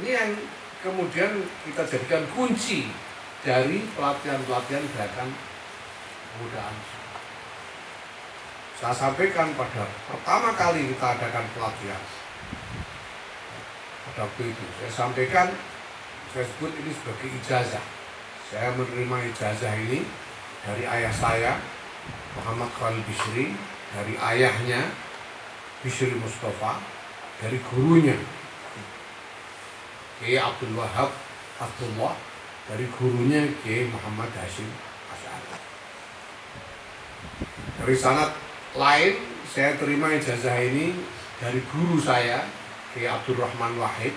Ini yang kemudian kita jadikan kunci dari pelatihan-pelatihan gerakan kebudayaan. Saya sampaikan pada pertama kali kita adakan pelatihan, pada waktu itu saya sampaikan, saya sebut ini sebagai ijazah. Saya menerima ijazah ini dari ayah saya, Muhammad Khalil Bisri, dari ayahnya, Bisri Mustafa, dari gurunya, Kiai Abdul Wahab Abdullah, dari gurunya Kiai Muhammad Hashim Asy'ari. Dari sanad lain, saya terima ijazah ini dari guru saya, Kiai Abdul Rahman Wahid,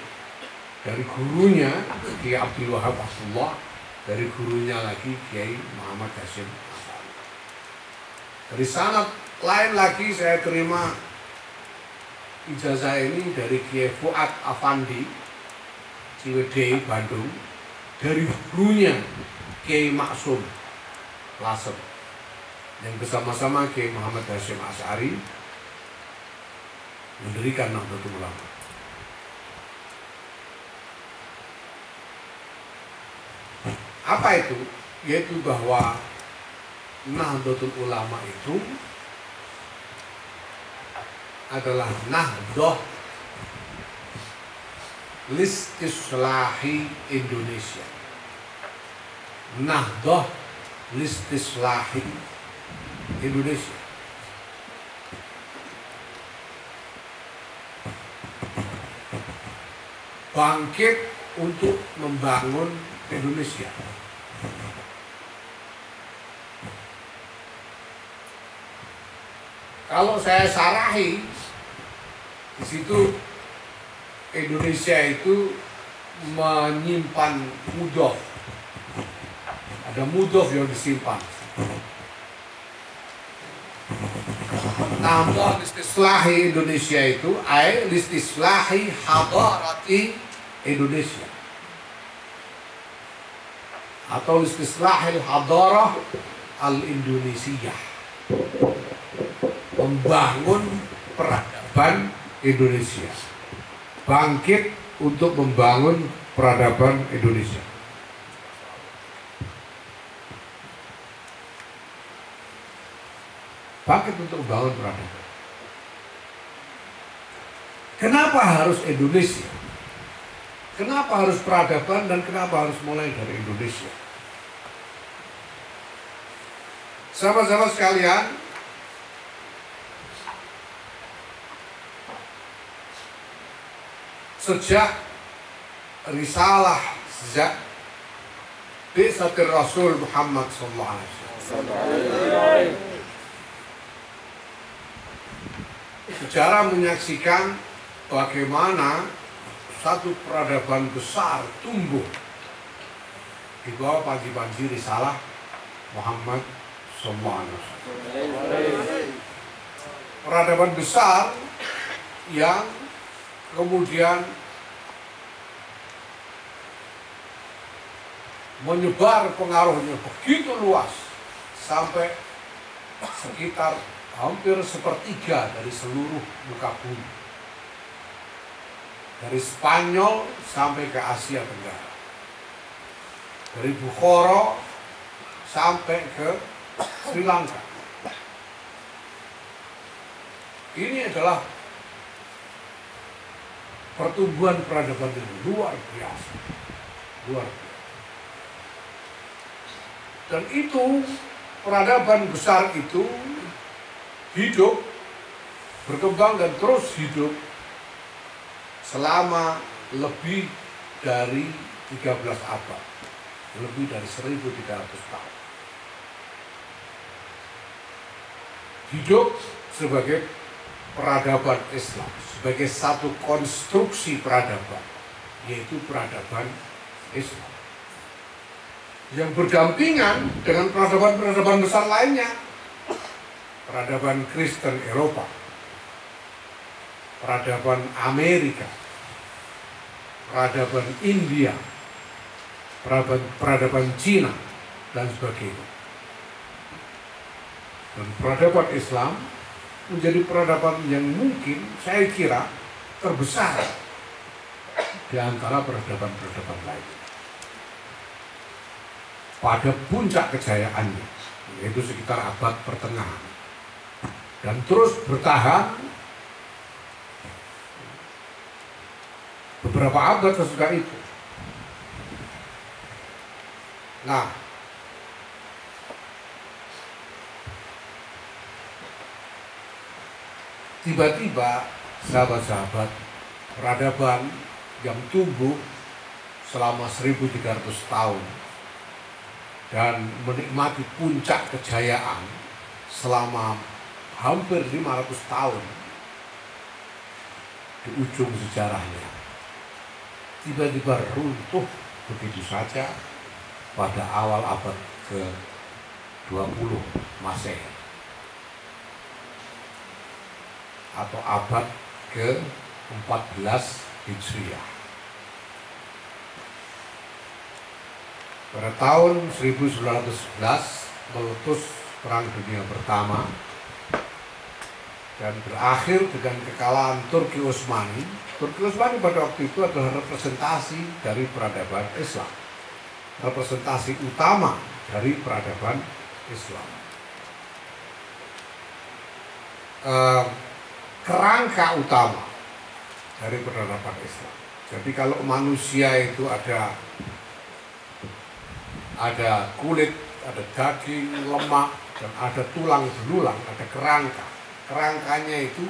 dari gurunya Kiai Abdul Wahab Abdullah, dari gurunya lagi Kiai Muhammad Hashim Asy'ari. Dari sanad lain lagi saya terima ijazah ini dari Kiai Fuad Afandi, Ciwidey, Bandung, dari gurunya Kiai Maksum Lasem, yang bersama-sama Kiai Muhammad Hashim Asy'ari mendirikan Nahdlatul Ulama. Apa itu? Yaitu bahwa Nahdlatul Ulama itu adalah Nahdoh Listislahi Indonesia. Nahdoh Listislahi Indonesia. Bangkit untuk membangun Indonesia. Kalau saya sarahi, di situ Indonesia itu menyimpan mudhof. Ada mudhof yang disimpan. Namun listislahi Indonesia itu listislahi hadarati Indonesia, atau listislahi hadarah al-Indonesiah, membangun peradaban Indonesia, bangkit untuk membangun peradaban Indonesia. Bangkit untuk membangun peradaban. Kenapa harus Indonesia? Kenapa harus peradaban dan kenapa harus mulai dari Indonesia? Sahabat-sahabat sekalian, sejak risalah, sejak Bi'tsatir Rasul Muhammad SAW, sejarah menyaksikan bagaimana satu peradaban besar tumbuh di bawah panji-panji risalah Muhammad SAW. Peradaban besar yang kemudian menyebar pengaruhnya begitu luas sampai sekitar hampir sepertiga dari seluruh muka bumi, dari Spanyol sampai ke Asia Tenggara, dari Bukhara sampai ke Sri Lanka. Ini adalah pertumbuhan peradaban yang luar biasa, luar biasa. Dan itu peradaban besar itu hidup, berkembang dan terus hidup selama lebih dari 13 abad, lebih dari 1300 tahun. Hidup sebagai peradaban Islam, sebagai satu konstruksi peradaban, yaitu peradaban Islam, yang berdampingan dengan peradaban-peradaban besar lainnya. Peradaban Kristen Eropa, peradaban Amerika, peradaban India, peradaban Cina, dan sebagainya. Dan peradaban Islam menjadi peradaban yang mungkin saya kira terbesar di antara peradaban-peradaban lain. Pada puncak kejayaannya, yaitu sekitar abad pertengahan, dan terus bertahan beberapa abad sesudah itu. Nah, tiba-tiba sahabat-sahabat, peradaban yang tumbuh selama 1300 tahun dan menikmati puncak kejayaan selama hampir 500 tahun di ujung sejarahnya, tiba-tiba runtuh begitu saja pada awal abad ke-20 Masehi atau abad ke-14 Hijriah. Pada tahun 1911 meletus Perang Dunia Pertama dan berakhir dengan kekalahan Turki Utsmani. Turki Utsmani pada waktu itu adalah representasi dari peradaban Islam, representasi utama dari peradaban Islam. Kerangka utama dari peradaban Islam. Jadi kalau manusia itu ada kulit, ada daging, lemak, dan ada tulang belulang, ada kerangka. Kerangkanya itu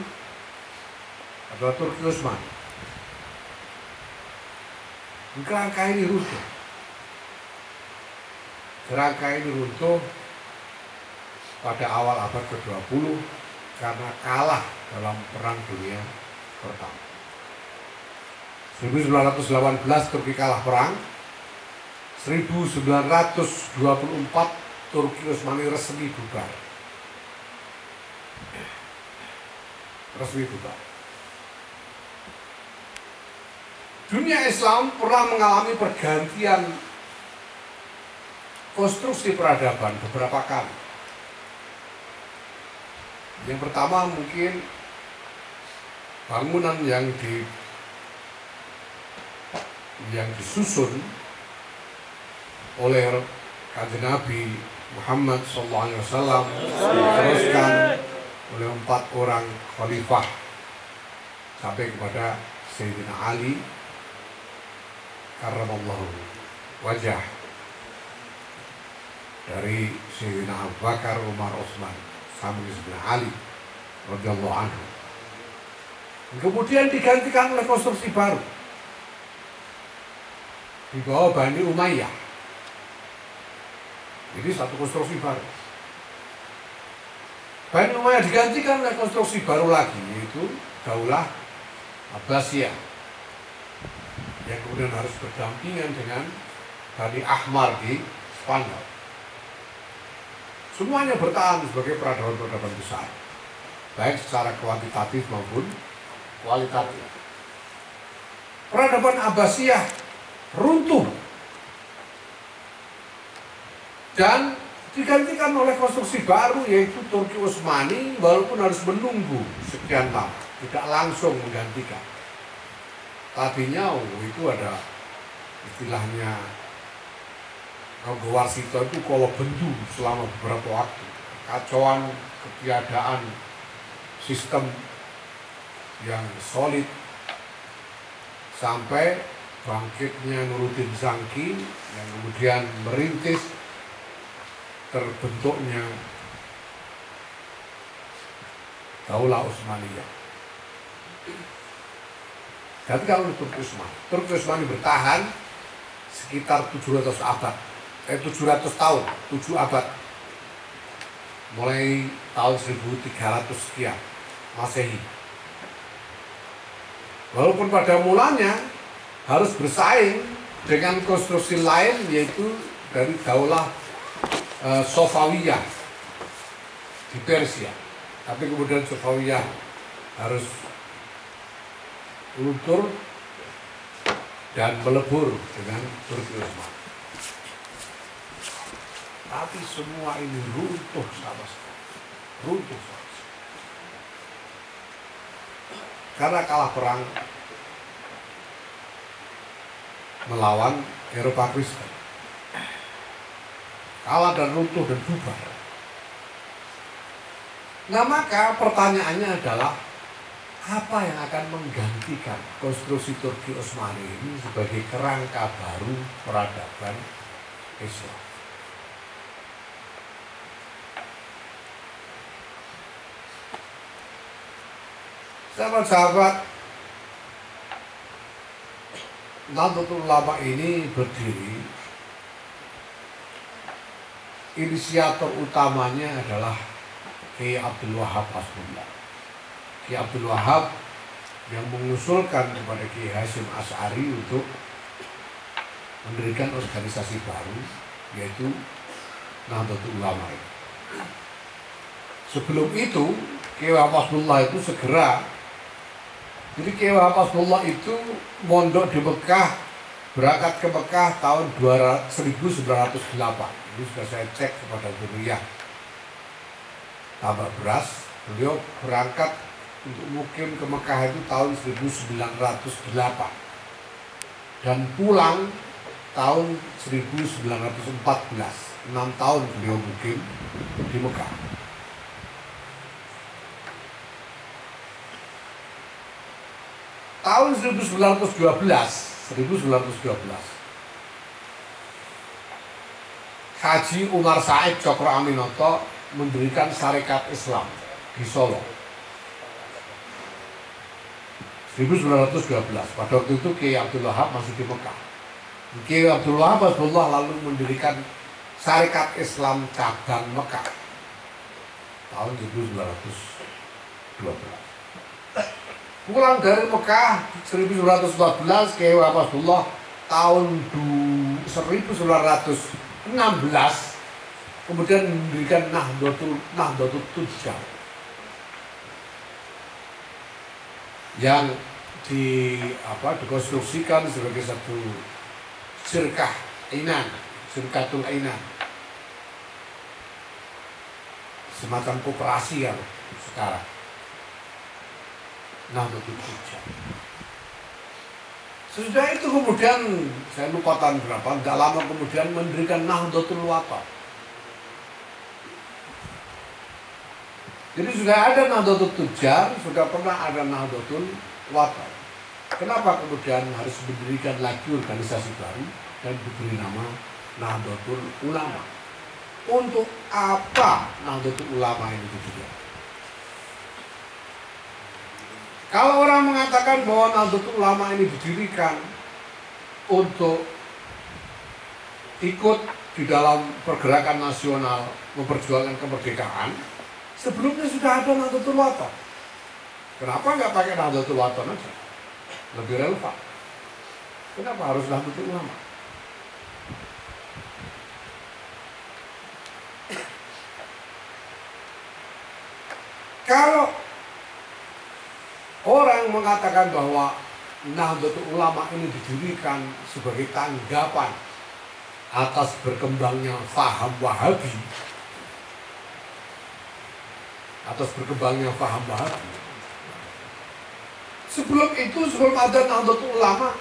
adalah Turki Utsmani. Kerangka ini runtuh. Kerangka ini runtuh pada awal abad ke-20 karena kalah dalam Perang Dunia Pertama. 1918 Turki kalah perang. 1924 Turki Utsmani resmi bubar. Dunia Islam pernah mengalami pergantian konstruksi peradaban beberapa kali. Yang pertama mungkin bangunan yang disusun oleh Kanjeng Nabi Muhammad SAW, diteruskan oleh 4 orang khalifah sampai kepada Sayyidina Ali karramallahu wajah, dari Sayyidina Abu Bakar, Umar, Utsman sampai Sayyidina Ali radhiyallahu anhu. Kemudian digantikan oleh konstruksi baru di bawah Bani Umayyah. Jadi satu konstruksi baru. Bani Umayyah digantikan oleh konstruksi baru lagi, yaitu Daulah Abbasiyah, yang kemudian harus berdampingan dengan Bani Ahmar di Spanyol. Semuanya bertahan sebagai peradaban-peradaban besar, baik secara kuantitatif maupun kualitatif. Peradaban Abbasiyah runtuh dan digantikan oleh konstruksi baru, yaitu Turki Utsmani, walaupun harus menunggu sekian lama, tidak langsung menggantikan. Tadinya itu ada istilahnya Warsito itu kalau bendu selama beberapa waktu, kacauan, ketiadaan sistem yang solid, sampai bangkitnya Nuruddin Zangki yang kemudian merintis terbentuknya Daulah Utsmaniyah. Jadi kalau Turki Utsmani bertahan sekitar 700 tahun, 7 abad, mulai tahun 1300 sekian Masehi. Walaupun pada mulanya harus bersaing dengan konstruksi lain, yaitu dari Daulah Safawiyah di Persia, tapi kemudian Safawiyah harus luntur dan melebur dengan Turki Utsmani. Tapi semua ini runtuh sama sekali, runtuh sama sekali. Karena kalah perang melawan Eropa Kristen. Kalah dan runtuh dan bubar. Nah, maka pertanyaannya adalah apa yang akan menggantikan konstruksi Turki Utsmani ini sebagai kerangka baru peradaban Islam? Sahabat-sahabat, Nahdlatul Ulama ini berdiri, inisiator utamanya adalah Kiai Abdul Wahab Hasbullah. Kiai Abdul Wahab yang mengusulkan kepada Kiai Hasyim Asy'ari untuk mendirikan organisasi baru, yaitu Nahdlatul Ulama. Sebelum itu, Kiai Wahab Hasbullah itu segera, jadi Kiai Wahab Hasbullah itu mondok di Mekah, berangkat ke Mekah tahun 1908. Ini sudah saya cek kepada Zuriyah Tambak Beras. Beliau berangkat untuk mukim ke Mekah itu tahun 1908 dan pulang tahun 1914. 6 tahun beliau mukim di Mekah. Tahun 1912 Haji Umar Said Cokro Aminoto mendirikan Sarekat Islam di Solo. 1912, pada waktu itu Kiai Abdul Wahab masih di Mekah. Kiai Abdul Wahab lalu mendirikan Sarekat Islam cabang Mekah tahun 1912. Pulang dari Mekah 1914, Kiai Wahab tahun 1916 kemudian mendirikan Nahdlatul Tujjar yang dikonstruksikan sebagai satu Syirkatul Inan, semacam koperasi yang sekarang. Nahdlatul Tujjar. Sesudah itu kemudian saya lupa tahun berapa, tidak lama kemudian mendirikan Nahdlatul Wathon. Jadi sudah ada Nahdlatul Tujjar, sudah pernah ada Nahdlatul Wathon. Kenapa kemudian harus mendirikan lagi organisasi baru dan diberi nama Nahdlatul Ulama? Untuk apa Nahdlatul Ulama ini didirikan? Kalau orang mengatakan bahwa Nahdlatul Ulama ini didirikan untuk ikut di dalam pergerakan nasional memperjuangkan kemerdekaan, sebelumnya sudah ada Nahdlatul Wathon. Kenapa nggak pakai Nahdlatul Wathon aja? Lebih relevan. Kenapa harus Nahdlatul Ulama? Kalau orang mengatakan bahwa Nahdlatul Ulama ini didirikan sebagai tanggapan atas berkembangnya paham Wahabi, sebelum itu, sebelum ada Nahdlatul Ulama,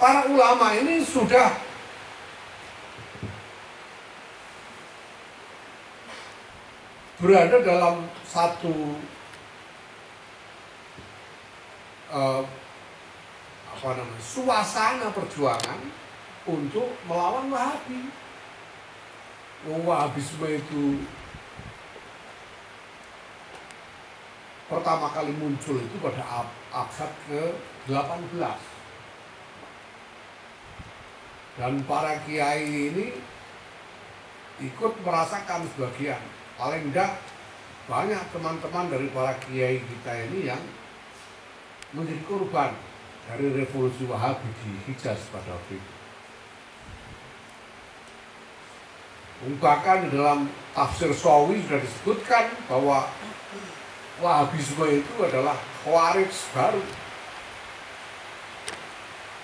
para ulama ini sudah berada dalam satu suasana perjuangan untuk melawan Wahabi. Wahabisme itu pertama kali muncul itu pada abad ke-18. Dan para kiai ini ikut merasakan sebagian. Paling enggak banyak teman-teman dari para kiai kita ini yang menjadi korban dari revolusi Wahabi di Hijaz pada waktu itu. Bahkan di dalam tafsir Sawi sudah disebutkan bahwa Wahabisme itu adalah Khawarij baru.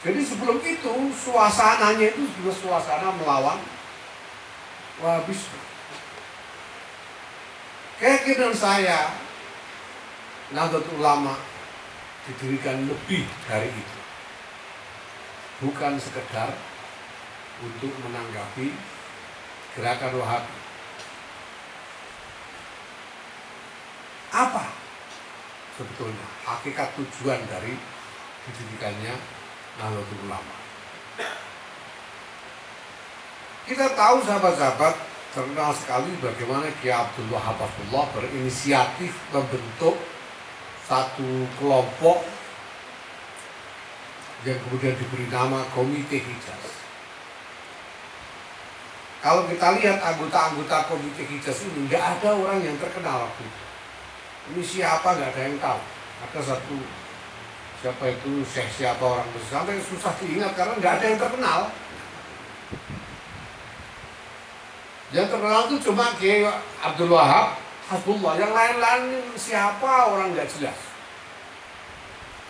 Jadi sebelum itu suasananya itu juga suasana melawan Wahabisme. Keyakinan saya, Nahdlatul Ulama didirikan lebih dari itu. bukan sekedar untuk menanggapi gerakan Wahabi. Apa sebetulnya hakikat tujuan dari didirikannya Nahdlatul Ulama? Kita tahu sahabat-sahabat, terkenal sekali bagaimana Kiai Abdul Wahab Hafizahullah berinisiatif membentuk satu kelompok yang kemudian diberi nama Komite Hijaz. Kalau kita lihat anggota-anggota Komite Hijaz ini, nggak ada orang yang terkenal waktu itu. Ini siapa nggak ada yang tahu. Ada satu, siapa itu, syekh siapa orang besar, sampai susah diingat karena nggak ada yang terkenal. Yang terkenal itu cuma Kiai Abdul Wahab Hafizahullah. Yang lain-lain siapa orang nggak jelas.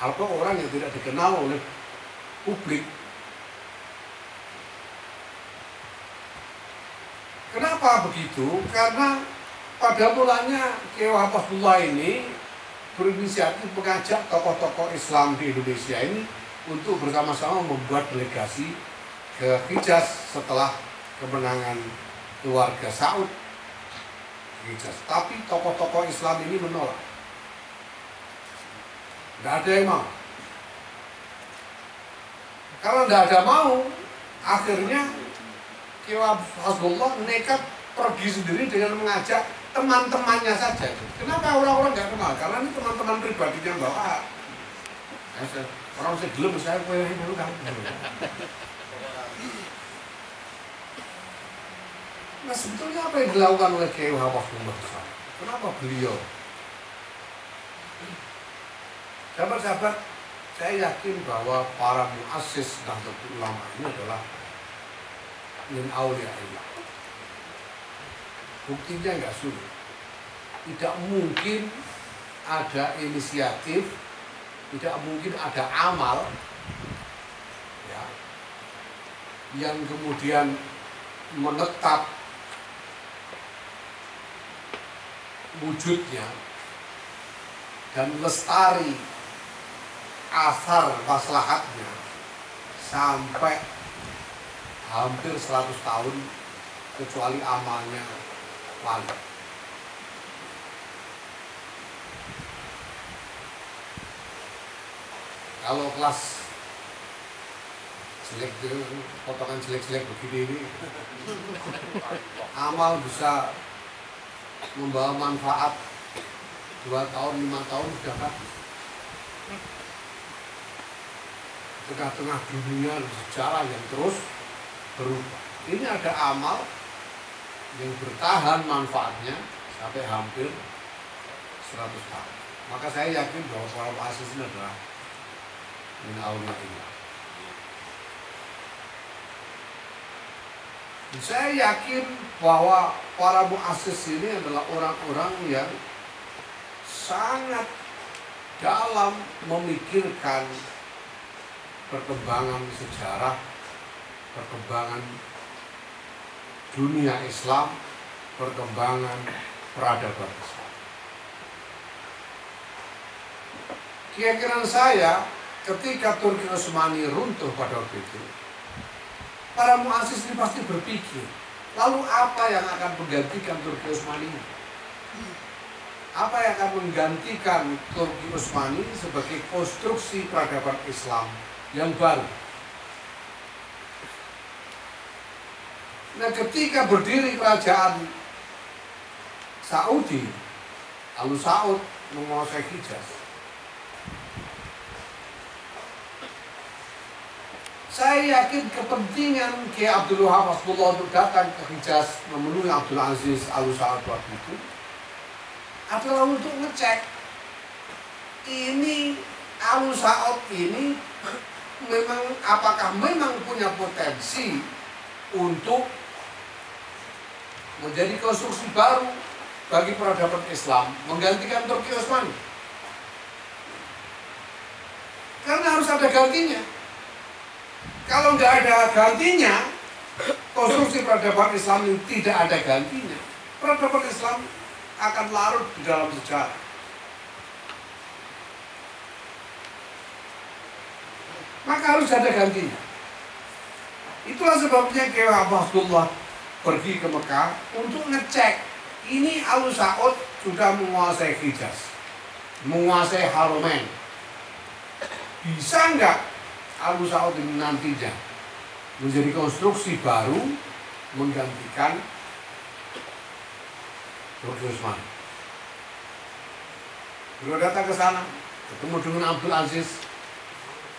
Atau orang yang tidak dikenal oleh publik. Kenapa begitu? Karena pada mulanya Kiai Hafizahullah ini berinisiatif mengajak tokoh-tokoh Islam di Indonesia ini untuk bersama-sama membuat delegasi ke Hijaz setelah kemenangan keluarga Saud Hijaz. Tapi tokoh-tokoh Islam ini menolak. Tidak ada yang mau. Kalau tidak ada mau, akhirnya Kiai Hafizahullah nekat pergi sendiri dengan mengajak teman-temannya saja. Kenapa orang-orang nggak kenal? Karena ini teman-teman pribadinya bawa. Orang saya gelem, saya pengen dulu kan. Nah sebetulnya apa yang dilakukan oleh Kiai Hafizahullah? Kenapa beliau? Sahabat-sahabat, saya yakin bahwa para muassis Nahdlatul Ulama ini adalah min auliyaillah. Buktinya nggak sulit. Tidak mungkin ada inisiatif, tidak mungkin ada amal ya, yang kemudian menetap wujudnya dan lestari asar maslahatnya sampai hampir 100 tahun kecuali amalnya wali. Kalau kelas jelek, potongan jelek-jelek begini ini, amal bisa membawa manfaat 2 tahun, 5 tahun sudah habis. Tengah-tengah dunia sejarah yang terus berubah. Ini ada amal yang bertahan manfaatnya sampai hampir 100 tahun. Maka saya yakin bahwa para muassis ini adalah min auliyaillah. Saya yakin bahwa para muassis ini adalah orang-orang yang sangat dalam memikirkan perkembangan sejarah, perkembangan dunia Islam, perkembangan peradaban Islam. Keyakinan saya, ketika Turki Utsmani runtuh pada waktu itu, para muassis ini pasti berpikir, lalu apa yang akan menggantikan Turki Utsmani? Apa yang akan menggantikan Turki Utsmani sebagai konstruksi peradaban Islam yang baru? Nah, ketika berdiri kerajaan Saudi, lalu Saud menguasai Hijaz. Saya yakin kepentingan Kiai Abdul Wahab Hafizahullah untuk datang ke Hijaz memenuhi Abdul Aziz Al Saud waktu itu adalah untuk ngecek ini Al Saud ini memang apakah memang punya potensi untuk menjadi konstruksi baru bagi peradaban Islam, menggantikan Turki Utsmani. Karena harus ada gantinya. Kalau nggak ada gantinya, konstruksi peradaban Islam ini tidak ada gantinya, peradaban Islam akan larut di dalam sejarah. Maka harus ada gantinya. Itulah sebabnya Kiai Abdullah pergi ke Mekah untuk ngecek ini Al Saud sudah menguasai Hijaz, menguasai Haramain. Bisa nggak Al Saud ini nantinya menjadi konstruksi baru menggantikan Turki Utsmani? Beliau datang ke sana, ketemu dengan Abdul Aziz,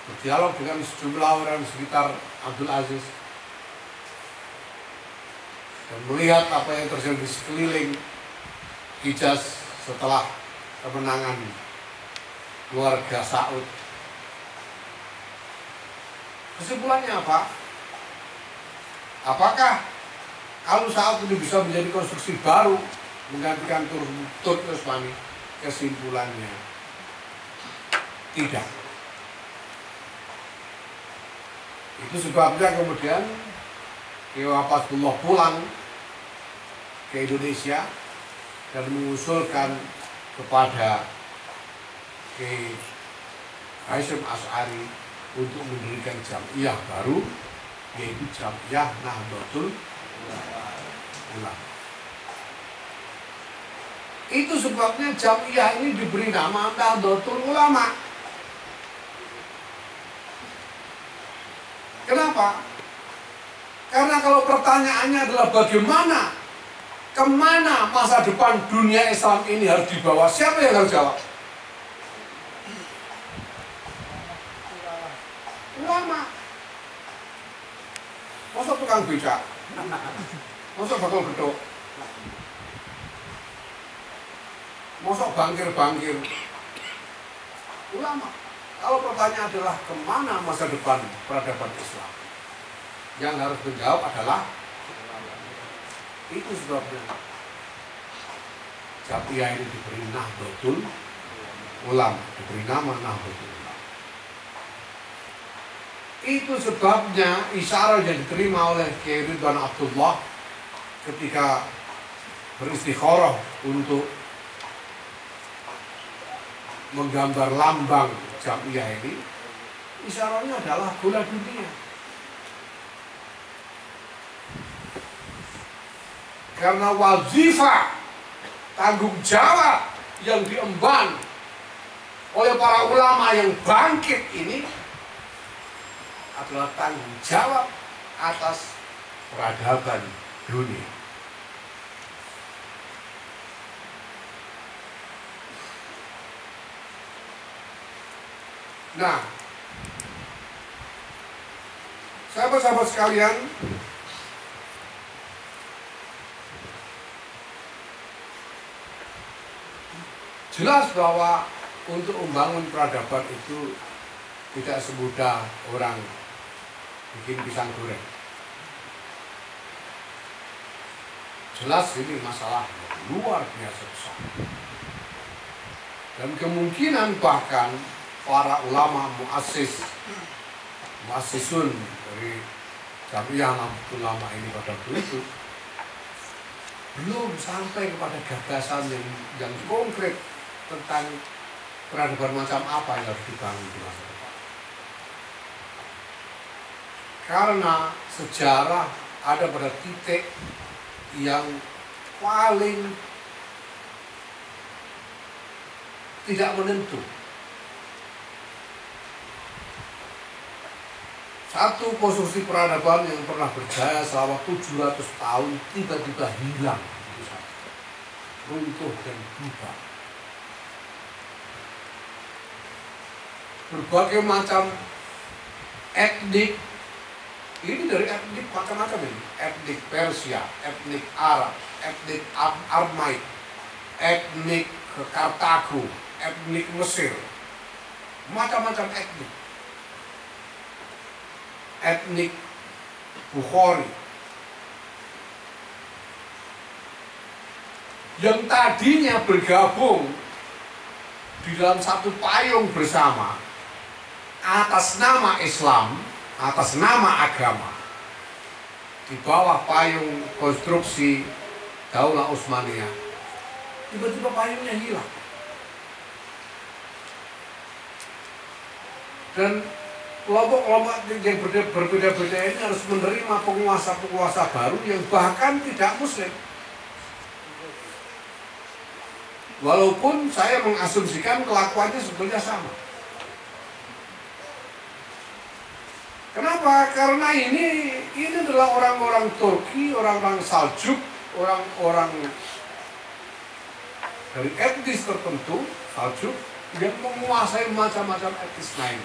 berdialog dengan sejumlah orang sekitar Abdul Aziz, dan melihat apa yang terjadi di sekeliling Hijaz setelah kemenangan keluarga Saud. Kesimpulannya apa? Apakah Al Saud ini bisa menjadi konstruksi baru menggantikan Turki Utsmani? Kesimpulannya tidak. Itu sebabnya kemudian Kiai Abdullah pulang ke Indonesia dan mengusulkan kepada Kiai Hasyim Asy'ari untuk mendirikan jamiah baru, yaitu Jamiah Nahdlatul Ulama. Itu sebabnya jamiah ini diberi nama Nahdlatul Ulama. Kenapa? Karena kalau pertanyaannya adalah bagaimana, kemana masa depan dunia Islam ini harus dibawa, siapa yang harus jawab? Ulama. Masa tukang becak? Masa bakal gedok? Masa bangkir-bangkir? Ulama. Kalau pertanyaan adalah kemana masa depan peradaban Islam, yang harus menjawab adalah itu sebabnya jamiah ini diberi Nahdlatul Ulama, diberi nama Nahdlatul Ulama. Itu sebabnya isyarat yang diterima oleh Kiai Ridwan Abdullah ketika beristikharah untuk menggambar lambang jamiah ini, isyaratnya adalah bola dunia. Karena wazifah, tanggung jawab yang diemban oleh para ulama yang bangkit ini adalah tanggung jawab atas peradaban dunia. Nah, sahabat-sahabat sekalian, jelas bahwa untuk membangun peradaban itu tidak semudah orang bikin pisang goreng. Jelas ini masalah luar biasa besar. Dan kemungkinan bahkan para ulama muassisun dari Jamiah Nahdlatul Ulama ini pada waktu itu belum sampai kepada gagasan yang konkret tentang peradaban macam apa yang harus dibangun di masa depan. Karena sejarah ada pada titik yang paling tidak menentu. Satu konstruksi peradaban yang pernah berjaya selama 700 tahun tiba-tiba hilang, runtuh dan bubar. Berbagai macam etnik, ini dari etnik macam-macam ini, etnik Persia, etnik Arab, etnik Armaik, etnik Kartago, etnik Mesir, macam-macam etnik. Etnik Bukhari yang tadinya bergabung di dalam satu payung bersama atas nama Islam, atas nama agama, di bawah payung konstruksi Daulah Utsmaniyah, tiba-tiba payungnya hilang. Dan kelompok-kelompok yang berbeda-beda ini harus menerima penguasa-penguasa baru yang bahkan tidak muslim. Walaupun saya mengasumsikan kelakuannya sebetulnya sama. Kenapa? Karena ini adalah orang-orang Turki, orang-orang Saljuk, orang-orang dari etnis tertentu, Saljuk, yang menguasai macam-macam etnis lain.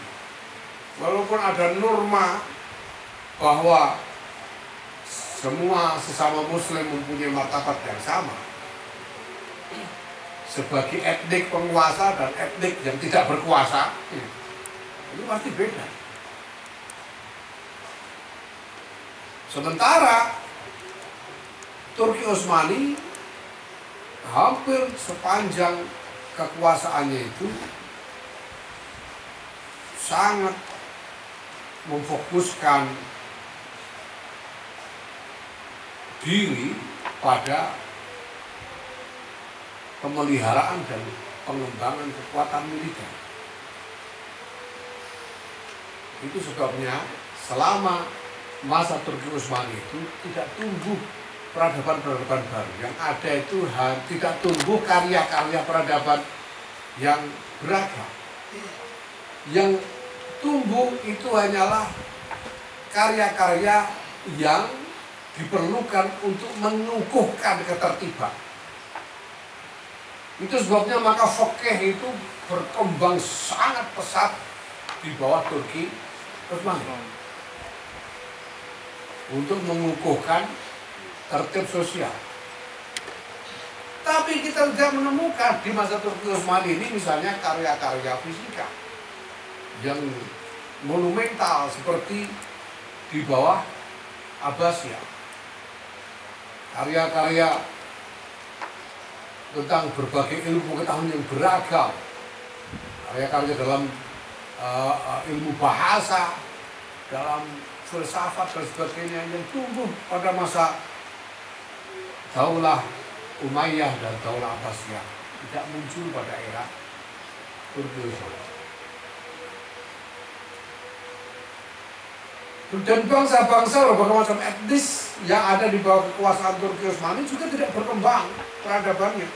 Walaupun ada norma bahwa semua sesama muslim mempunyai martabat yang sama, sebagai etnik penguasa dan etnik yang tidak berkuasa, itu pasti beda. Sementara Turki Utsmani hampir sepanjang kekuasaannya itu sangat memfokuskan diri pada pemeliharaan dan pengembangan kekuatan militer. Itu sebabnya selama masa Turki Utsmani itu tidak tumbuh peradaban-peradaban baru. Yang ada itu tidak tumbuh karya-karya peradaban yang beragam. Yang tumbuh itu hanyalah karya-karya yang diperlukan untuk mengukuhkan ketertiban. Itu sebabnya maka fikih itu berkembang sangat pesat di bawah Turki Utsmani untuk mengukuhkan tertib sosial. Tapi kita tidak menemukan di masa Turki Utsmani ini misalnya karya-karya fisika yang monumental seperti di bawah Abbasiyah. Karya-karya tentang berbagai ilmu pengetahuan yang beragam, karya-karya dalam ilmu bahasa, dalam filsafat dan sebagainya yang tumbuh pada masa Daulah Umayyah dan Daulah Abbasiyah tidak muncul pada era Turki Utsmani. Dan bangsa-bangsa berbagai macam etnis yang ada di bawah kekuasaan Turki Utsmani juga tidak berkembang peradabannya.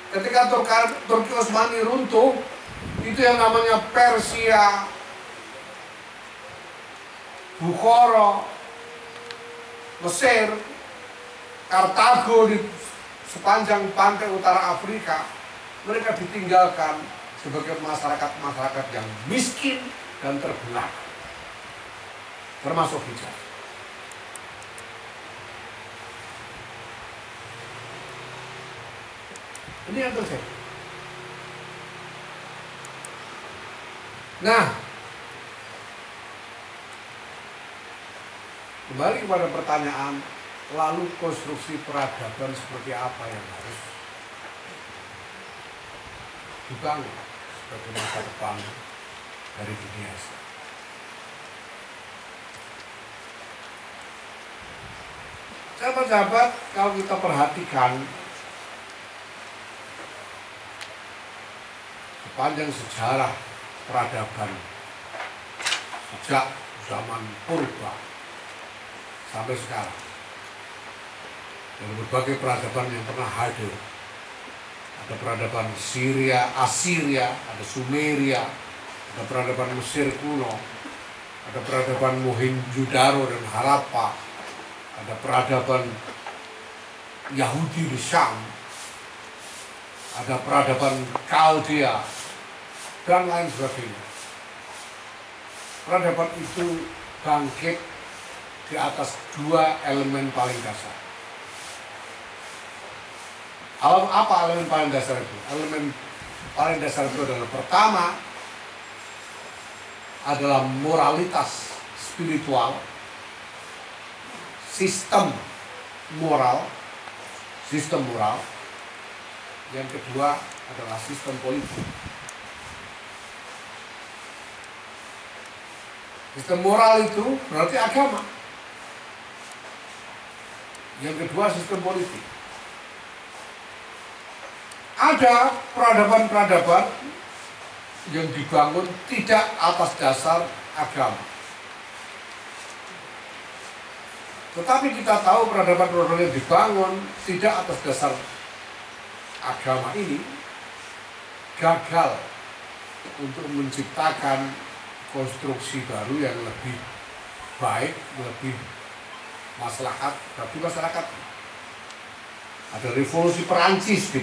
Ketika Turki Utsmani runtuh, itu yang namanya Persia, Bukhara, Mesir, Kartago di sepanjang pantai utara Afrika, mereka ditinggalkan sebagai masyarakat yang miskin dan terbelakang, termasuk Hijaz. Ini yang terjadi. Nah, kembali kepada pertanyaan, lalu konstruksi peradaban seperti apa yang harus dibangun sebagai masa depan dari dunia Islam? Sahabat-sahabat, kalau kita perhatikan sepanjang sejarah peradaban sejak zaman purba sampai sekarang, dan berbagai peradaban yang pernah hadir. Ada peradaban Syria, Assyria, ada Sumeria, ada peradaban Mesir kuno, ada peradaban Mohenjo-daro dan Harappa, ada peradaban Yahudi di Syam, ada peradaban Kaldea, dan lain sebagainya. Peradaban itu bangkit di atas dua elemen paling dasar. Apa elemen paling dasar itu? Elemen paling dasar itu adalah, pertama adalah moralitas spiritual, sistem moral. Yang kedua adalah sistem politik. Sistem moral itu berarti agama. Yang kedua sistem politik. Ada peradaban-peradaban yang dibangun tidak atas dasar agama. Tetapi kita tahu peradaban-peradaban yang dibangun tidak atas dasar agama ini gagal untuk menciptakan konstruksi baru yang lebih baik, lebih maslahat bagi masyarakat. Ada revolusi Perancis di